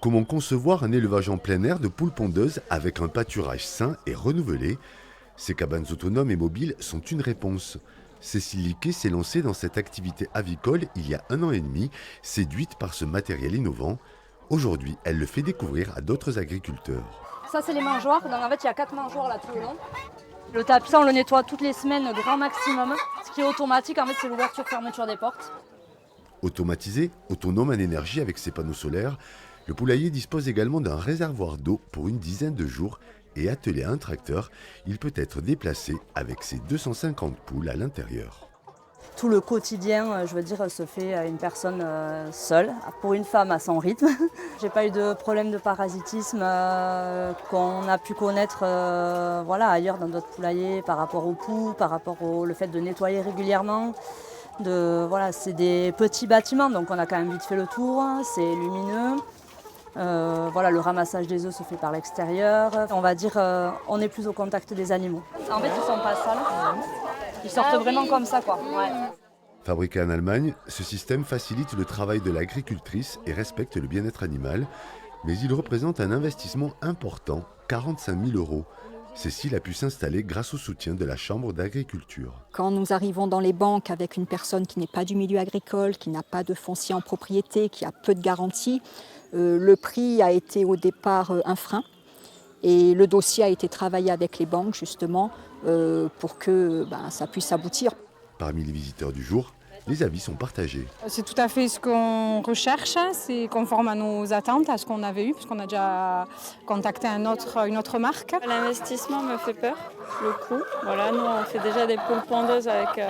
Comment concevoir un élevage en plein air de poules pondeuses avec un pâturage sain et renouvelé? Ces cabanes autonomes et mobiles sont une réponse. Cécile Liquet s'est lancée dans cette activité avicole il y a 1 an et demi, séduite par ce matériel innovant. Aujourd'hui, elle le fait découvrir à d'autres agriculteurs. Ça, c'est les mangeoires. Donc, en fait, il y a 4 mangeoires là tout le long. Le tapis, ça, on le nettoie toutes les semaines, grand maximum. Ce qui est automatique, en fait, c'est l'ouverture-fermeture des portes. Automatisé, autonome en énergie avec ses panneaux solaires, le poulailler dispose également d'un réservoir d'eau pour une dizaine de jours et attelé à un tracteur, il peut être déplacé avec ses 250 poules à l'intérieur. Tout le quotidien, je veux dire, se fait à une personne seule, pour une femme à son rythme. J'ai pas eu de problème de parasitisme qu'on a pu connaître ailleurs dans d'autres poulaillers par rapport aux poules, par rapport au le fait de nettoyer régulièrement. C'est des petits bâtiments, donc on a quand même vite fait le tour, c'est lumineux. Le ramassage des œufs se fait par l'extérieur. On va dire, on est plus au contact des animaux. En fait, ils sont pas sales. Ils sortent vraiment comme ça, quoi. Ouais. Fabriqué en Allemagne, ce système facilite le travail de l'agricultrice et respecte le bien-être animal, mais il représente un investissement important, 45 000 €. Cécile a pu s'installer grâce au soutien de la Chambre d'agriculture. Quand nous arrivons dans les banques avec une personne qui n'est pas du milieu agricole, qui n'a pas de foncier en propriété, qui a peu de garanties, le prix a été au départ un frein. Et le dossier a été travaillé avec les banques justement pour que ça puisse aboutir. Parmi les visiteurs du jour, les avis sont partagés. C'est tout à fait ce qu'on recherche, c'est conforme à nos attentes, à ce qu'on avait eu, puisqu'on a déjà contacté une autre marque. L'investissement me fait peur, le coût. Voilà, nous on fait déjà des poules pondeuses avec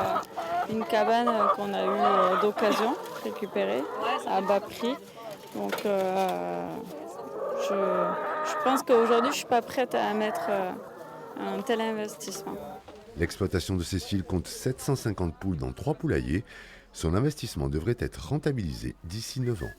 une cabane qu'on a eu d'occasion récupérée à bas prix. Donc je pense qu'aujourd'hui je ne suis pas prête à mettre un tel investissement. L'exploitation de Cécile compte 750 poules dans 3 poulaillers. Son investissement devrait être rentabilisé d'ici 9 ans.